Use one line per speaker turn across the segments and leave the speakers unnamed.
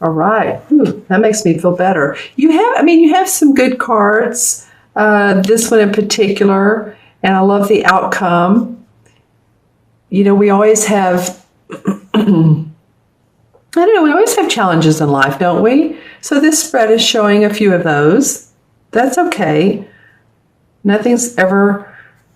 All right. That makes me feel better. You have some good cards. This one in particular, and I love the outcome. We always have, I don't know, we always have challenges in life, don't we? So this spread is showing a few of those. That's okay. Nothing's ever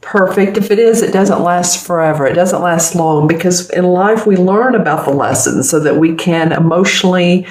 perfect. If it is, it doesn't last forever. It doesn't last long, because in life we learn about the lessons so that we can emotionally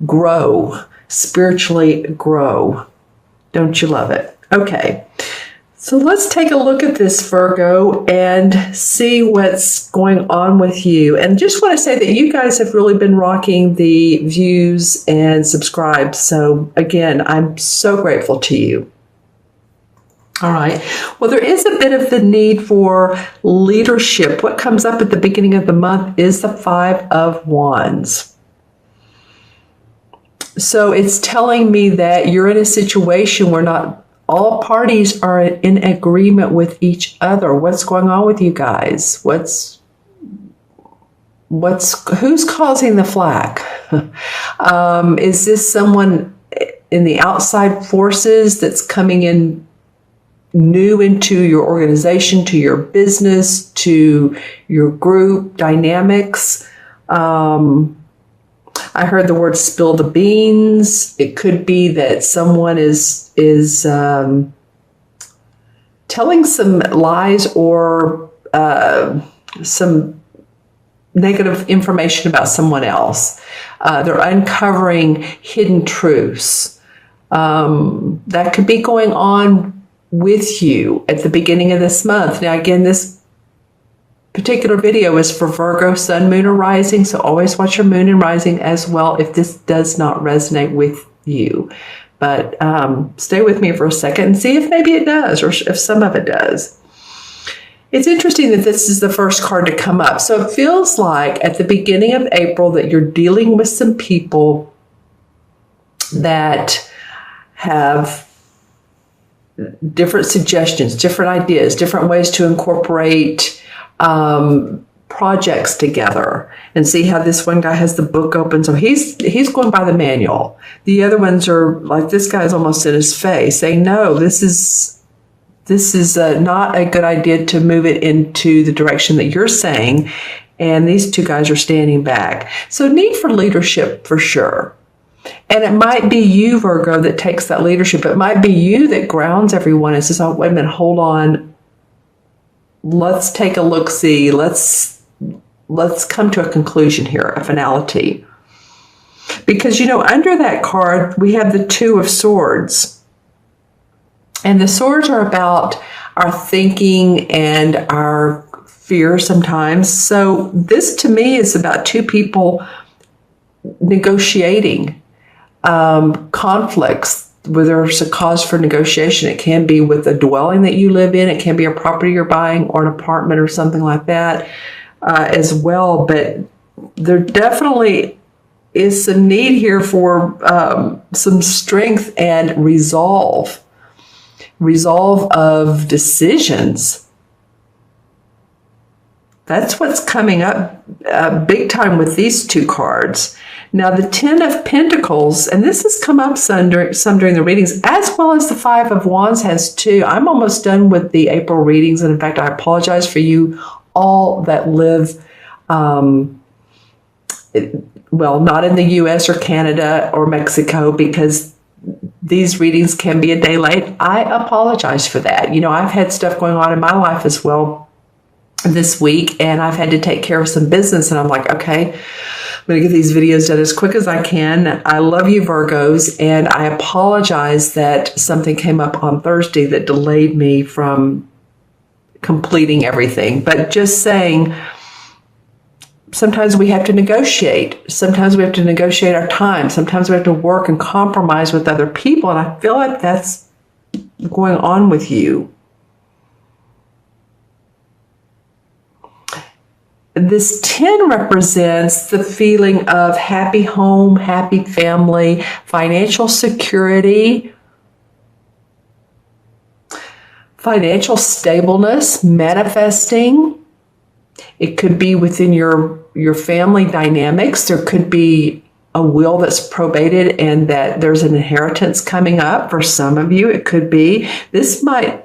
grow, spiritually grow. Don't you love it? Okay. So let's take a look at this, Virgo, and see what's going on with you. And just want to say that you guys have really been rocking the views and subscribe. So again, I'm so grateful to you. All right. Well, there is a bit of the need for leadership. What comes up at the beginning of the month is the 5 of Wands. So it's telling me that you're in a situation where not all parties are in agreement with each other. What's going on with you guys? Who's causing the flack? Is this someone in the outside forces that's coming in new into your organization, to your business, to your group dynamics? I heard the word spill the beans. It could be that someone is telling some lies or some negative information about someone else. They're uncovering hidden truths. That could be going on with you at the beginning of this month. Now, again, this particular video is for Virgo, Sun, Moon, or Rising, so always watch your Moon and Rising as well if this does not resonate with you. But stay with me for a second and see if maybe it does, or if some of it does. It's interesting that this is the first card to come up. So it feels like at the beginning of April that you're dealing with some people that have different suggestions, different ideas, different ways to incorporate projects together. And see how this one guy has the book open. So he's going by the manual. The other ones are like, this guy's almost in his face saying, no, this is not a good idea to move it into the direction that you're saying. And these two guys are standing back. So need for leadership for sure. And it might be you, Virgo, that takes that leadership. It might be you that grounds everyone and says, oh, wait a minute, hold on. Let's take a look-see. Let's come to a conclusion here, a finality. Because, under that card, we have the 2 of Swords. And the swords are about our thinking and our fear sometimes. So this, to me, is about 2 people negotiating conflicts where there's a cause for negotiation. It can be with a dwelling that you live in. It can be a property you're buying or an apartment or something like that as well. But there definitely is some need here for some strength and resolve of decisions. That's what's coming up big time with these 2 cards. Now, the 10 of Pentacles, and this has come up some during the readings, as well as the 5 of Wands has too. I'm almost done with the April readings, and in fact, I apologize for you all that live, not in the U.S. or Canada or Mexico, because these readings can be a day late. I apologize for that. I've had stuff going on in my life as well this week, and I've had to take care of some business, and I'm like, okay, I'm going to get these videos done as quick as I can. I love you, Virgos, and I apologize that something came up on Thursday that delayed me from completing everything. But just saying, sometimes we have to negotiate. Sometimes we have to negotiate our time. Sometimes we have to work and compromise with other people, and I feel like that's going on with you. This 10 represents the feeling of happy home, happy family, financial security, financial stableness, manifesting. It could be within your family dynamics. There could be a will that's probated and that there's an inheritance coming up. For some of you, it could be. That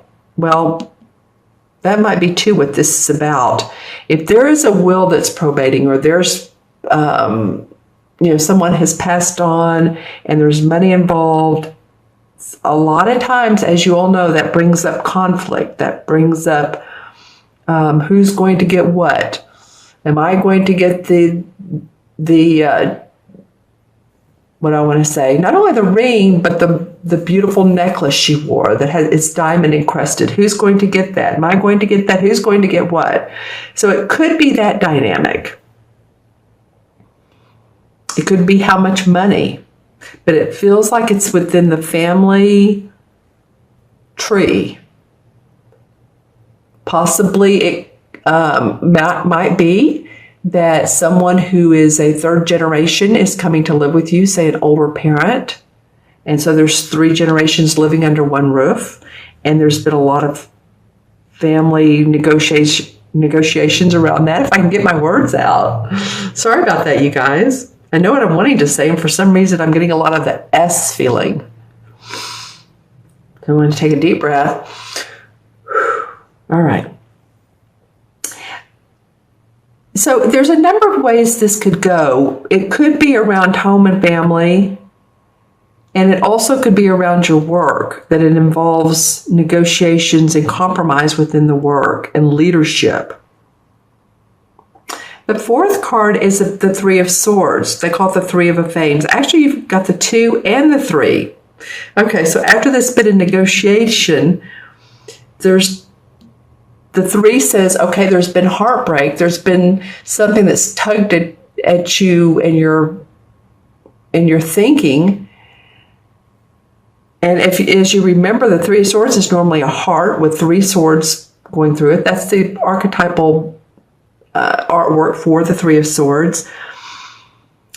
might be too what this is about. If there is a will that's probating, or there's, someone has passed on and there's money involved, a lot of times, as you all know, that brings up conflict. That brings up who's going to get what. Am I going to get what I want to say, not only the ring, but the beautiful necklace she wore that is diamond encrusted? Who's going to get that? Am I going to get that? Who's going to get what? So it could be that dynamic. It could be how much money, but it feels like it's within the family tree. Possibly it might be that someone who is a third generation is coming to live with you, say an older parent. And so there's 3 generations living under one roof. And there's been a lot of family negotiations around that, if I can get my words out. Sorry about that, you guys. I know what I'm wanting to say, and for some reason I'm getting a lot of that S feeling. So I'm going to take a deep breath. All right. So there's a number of ways this could go. It could be around home and family, and it also could be around your work, that it involves negotiations and compromise within the work and leadership. The 4th card is the 3 of Swords. They call it the 3 of Fames. Actually, you've got the 2 and the 3. Okay, so after this bit of negotiation, the 3 says, okay, there's been heartbreak. There's been something that's tugged at you and your thinking. And as you remember, the 3 of Swords is normally a heart with 3 swords going through it. That's the archetypal artwork for the 3 of Swords.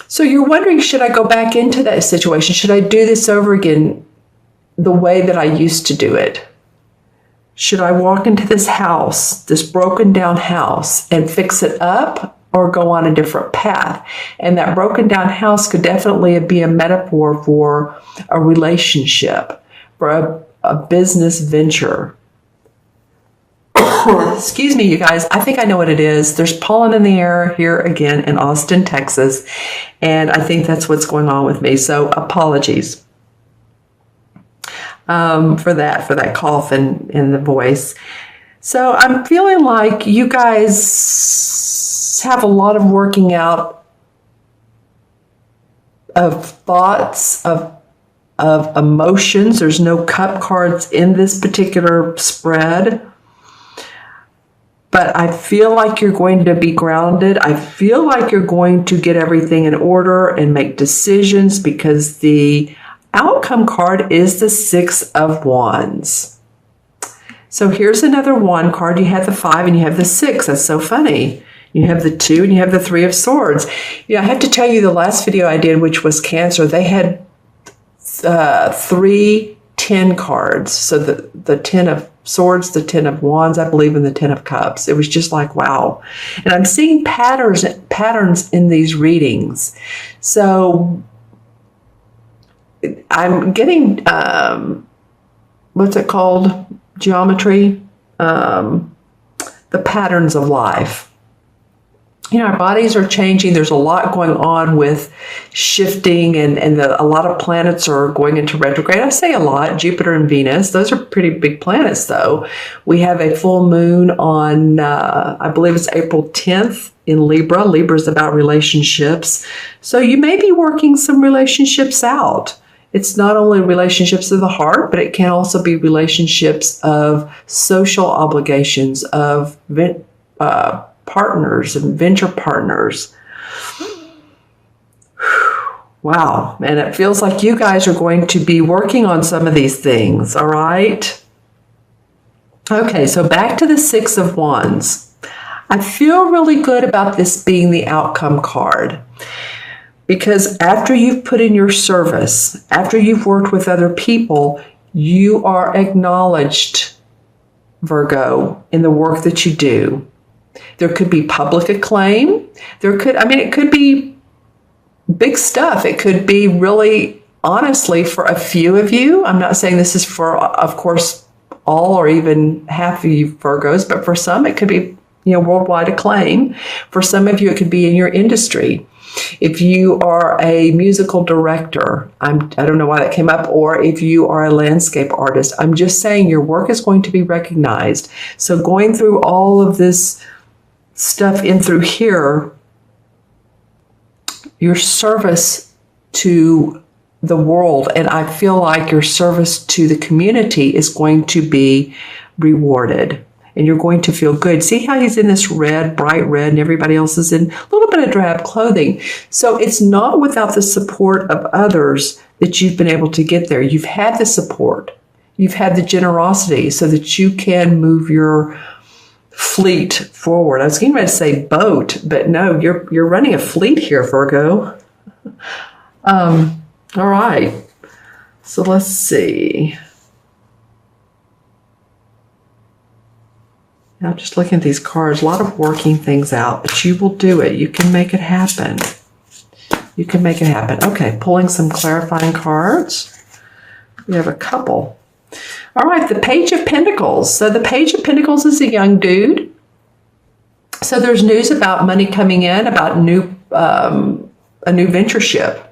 So you're wondering, should I go back into that situation? Should I do this over again the way that I used to do it? Should I walk into this house, this broken down house, and fix it up, or go on a different path? And that broken down house could definitely be a metaphor for a relationship, for a business venture. Excuse me, you guys. I think I know what it is. There's pollen in the air here again in Austin, Texas, and I think that's what's going on with me. So apologies for that cough in the voice. So I'm feeling like you guys have a lot of working out of thoughts, of emotions. There's no cup cards in this particular spread. But I feel like you're going to be grounded. I feel like you're going to get everything in order and make decisions, because the outcome card is the 6 of Wands. So here's another 1 card. You have the 5 and you have the 6. That's so funny. You have the 2 and you have the 3 of Swords. I have to tell you, the last video I did, which was Cancer, they had 3 10 cards. So the 10 of Swords, the 10 of Wands, I believe, in the 10 of Cups. It was just like, wow. And I'm seeing patterns in these readings. So I'm getting, what's it called? Geometry. The patterns of life. Our bodies are changing. There's a lot going on with shifting, and a lot of planets are going into retrograde. I say a lot. Jupiter and Venus. Those are pretty big planets, though. We have a full moon on, I believe it's April 10th in Libra. Libra is about relationships. So you may be working some relationships out. It's not only relationships of the heart, but it can also be relationships of social obligations, of partners and venture partners. Wow. And it feels like you guys are going to be working on some of these things. All right. Okay. So back to the 6 of Wands. I feel really good about this being the outcome card, because after you've put in your service, after you've worked with other people, you are acknowledged, Virgo, in the work that you do. There could be public acclaim. It could be big stuff. It could be really, honestly, for a few of you. I'm not saying this is for, of course, all or even half of you Virgos, but for some, it could be, worldwide acclaim. For some of you, it could be in your industry. If you are a musical director, I don't know why that came up, or if you are a landscape artist, I'm just saying your work is going to be recognized. So going through all of this stuff in through here, your service to the world, and I feel like your service to the community is going to be rewarded. And you're going to feel good. See how he's in this red, bright red, and everybody else is in a little bit of drab clothing. So it's not without the support of others that you've been able to get there. You've had the support. You've had the generosity so that you can move your fleet forward. I was getting ready to say boat, but no, you're running a fleet here, Virgo. All right. So let's see. Now, just looking at these cards, a lot of working things out, but you will do it. You can make it happen. You can make it happen. Okay, pulling some clarifying cards. We have a couple. All right, the Page of Pentacles. So the Page of Pentacles is a young dude. So there's news about money coming in, about a new ventureship.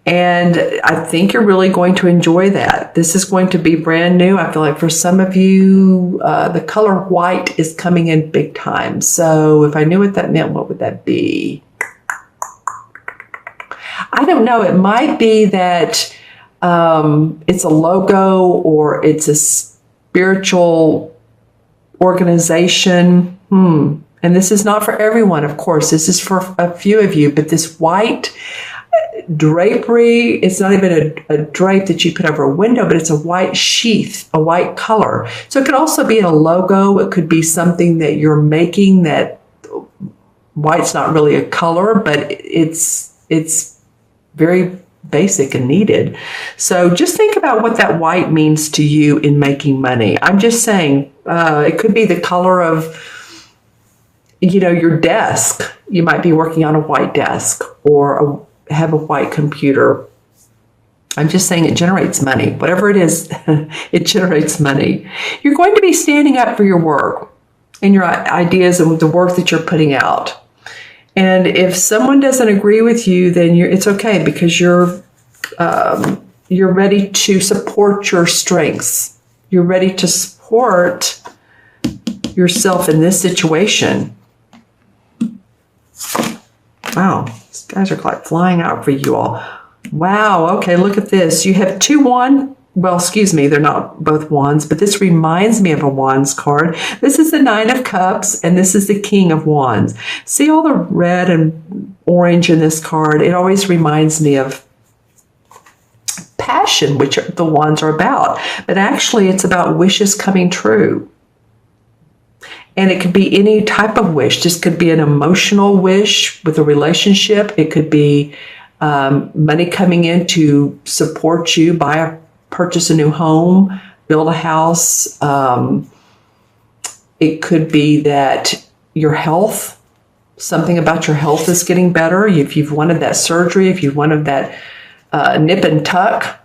And I think you're really going to enjoy that. This is going to be brand new. I feel like for some of you, the color white is coming in big time. So if I knew what that meant, what would that be? I don't know. It might be that it's a logo or it's a spiritual organization. And this is not for everyone, of course. This is for a few of you. But this white drapery, it's not even a drape that you put over a window, but it's a white sheath, a white color. So it could also be in a logo. It could be something that you're making that white's not really a color, but it's very basic and needed. So just think about what that white means to you in making money. I'm just saying, it could be the color of, your desk. You might be working on a white desk or have a white computer. I'm just saying it generates money. Whatever it is, it generates money. You're going to be standing up for your work and your ideas and the work that you're putting out. And if someone doesn't agree with you, then it's okay, because you're ready to support your strengths. You're ready to support yourself in this situation. Wow, these guys are like flying out for you all. Wow, okay, look at this. You have two wands. Well, excuse me, they're not both wands, but this reminds me of a wands card. This is the Nine of Cups, and this is the King of Wands. See all the red and orange in this card? It always reminds me of passion, which the wands are about. But actually, it's about wishes coming true. And it could be any type of wish. This could be an emotional wish with a relationship. It could be money coming in to support you, purchase a new home, build a house. It could be that your health, something about your health is getting better. If you've wanted that surgery, if you've wanted that nip and tuck,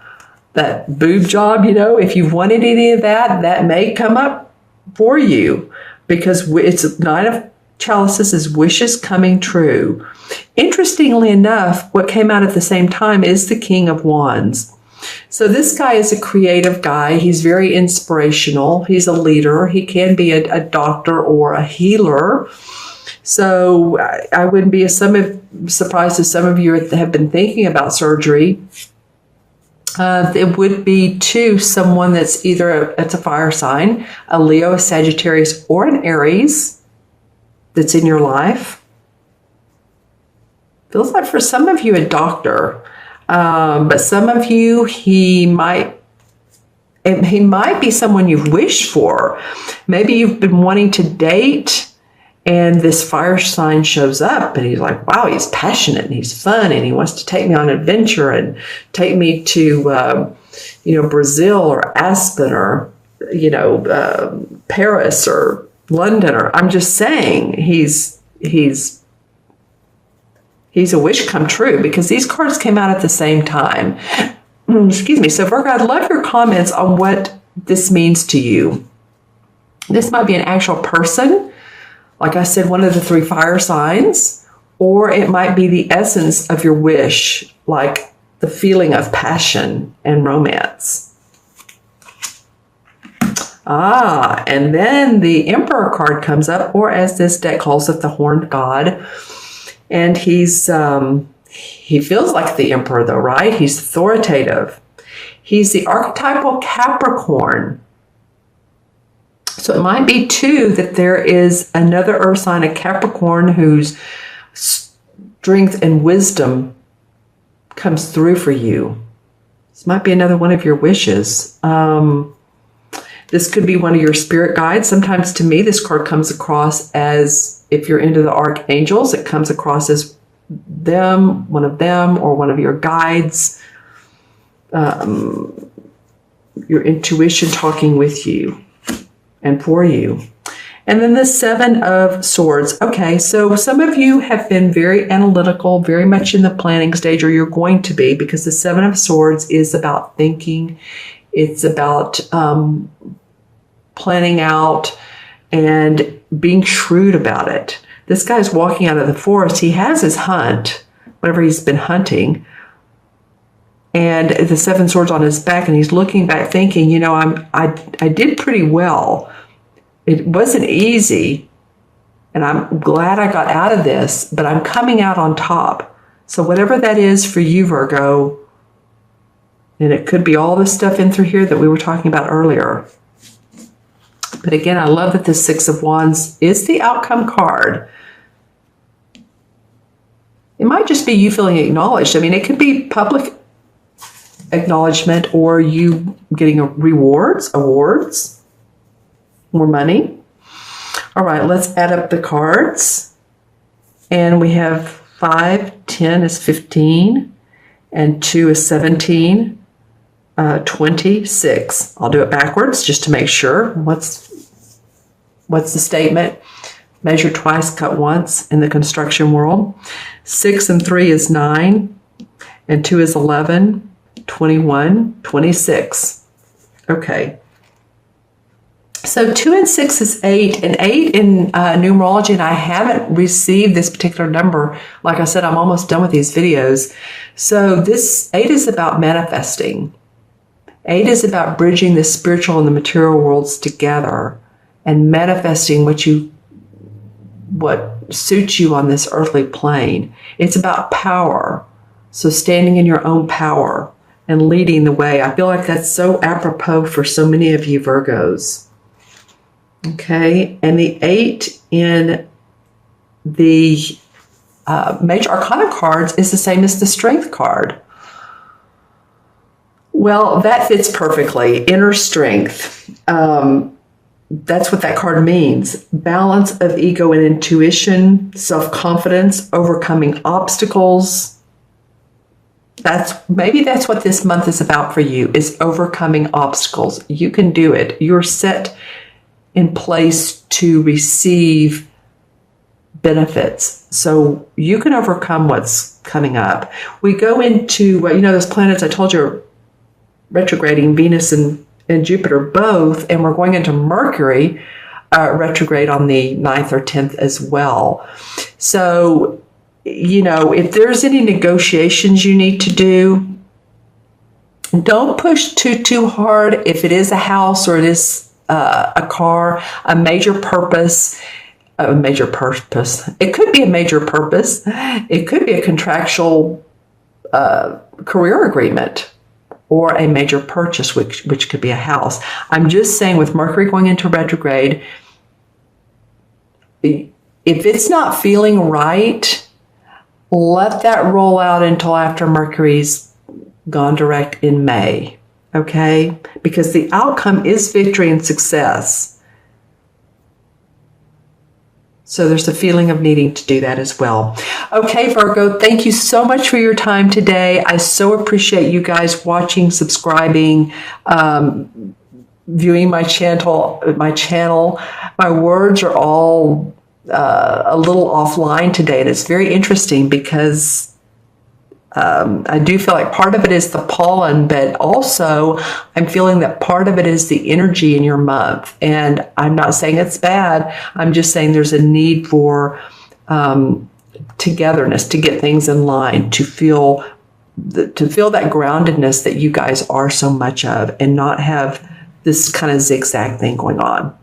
that boob job, if you've wanted any of that, that may come up for you. Because it's Nine of Chalices is wishes coming true. Interestingly enough, what came out at the same time is the King of Wands. So this guy is a creative guy. He's very inspirational. He's a leader. He can be a doctor or a healer. So I wouldn't be surprised if some of you have been thinking about surgery. It would be to someone that's either it's a fire sign, a Leo, a Sagittarius, or an Aries that's in your life. Feels like for some of you a doctor, but some of you he might be someone you've wished for. Maybe you've been wanting to date, and this fire sign shows up, and he's like, wow, he's passionate and he's fun and he wants to take me on an adventure and take me to, Brazil or Aspen or, Paris or London. Or I'm just saying he's He's a wish come true because these cards came out at the same time. Excuse me. So Virgo, I'd love your comments on what this means to you. This might be an actual person, like I said, one of the 3 fire signs, or it might be the essence of your wish, like the feeling of passion and romance. And then the Emperor card comes up, or as this deck calls it, the Horned God. And he feels like the Emperor though, right? He's authoritative. He's the archetypal Capricorn. So it might be too that there is another earth sign, a Capricorn, whose strength and wisdom comes through for you. This might be another one of your wishes. This could be one of your spirit guides. Sometimes to me, this card comes across as, if you're into the archangels, it comes across as one of them, or one of your guides, your intuition talking with you and for you. And then the 7 of Swords. Okay, so some of you have been very analytical, very much in the planning stage, or you're going to be, because the 7 of Swords is about thinking. It's about planning out and being shrewd about it. This guy's walking out of the forest. He has his hunt, whatever he's been hunting, and the 7 swords on his back, and he's looking back thinking, you know, I did pretty well. It wasn't easy, and I'm glad I got out of this, but I'm coming out on top. So whatever that is for you, Virgo, and it could be all the stuff in through here that we were talking about earlier. But again, I love that the 6 of Wands is the outcome card. It might just be you feeling acknowledged. I mean, it could be public acknowledgement, or you getting awards, more money. All right, let's add up the cards. And we have 5, 10 is 15, and 2 is 17, 26. I'll do it backwards just to make sure. What's the statement? Measure twice, cut once in the construction world. 6 and 3 is 9, and 2 is 11, 21, 26. Okay. So 2 and 6 is 8, and 8 in numerology, and I haven't received this particular number. Like I said, I'm almost done with these videos. So this 8 is about manifesting. 8 is about bridging the spiritual and the material worlds together and manifesting what suits you on this earthly plane. It's about power. So standing in your own power and leading the way. I feel like that's so apropos for so many of you Virgos. Okay, and the 8 in the major arcana cards is the same as the strength card. Well, that fits perfectly. Inner strength. That's what that card means. Balance of ego and intuition, self-confidence, overcoming obstacles. Maybe that's what this month is about for you, is overcoming obstacles. You can do it. You're set in place to receive benefits. So you can overcome what's coming up. We go into, those planets I told you are retrograding, Venus and Jupiter both, and we're going into Mercury retrograde on the 9th or 10th as well. So, if there's any negotiations you need to do, don't push too hard. If it is a house or it is a car, a major purpose. It could be a major purpose. It could be a contractual career agreement, or a major purchase, which could be a house. I'm just saying, with Mercury going into retrograde, if it's not feeling right, let that roll out until after Mercury's gone direct in May, okay? Because the outcome is victory and success. So there's a feeling of needing to do that as well. Okay, Virgo, thank you so much for your time today. I so appreciate you guys watching, subscribing, viewing my channel. My words are all a little offline today, and it's very interesting because I do feel like part of it is the pollen, but also I'm feeling that part of it is the energy in your month. And I'm not saying it's bad. I'm just saying there's a need for togetherness, to get things in line, to feel that groundedness that you guys are so much of, and not have this kind of zigzag thing going on.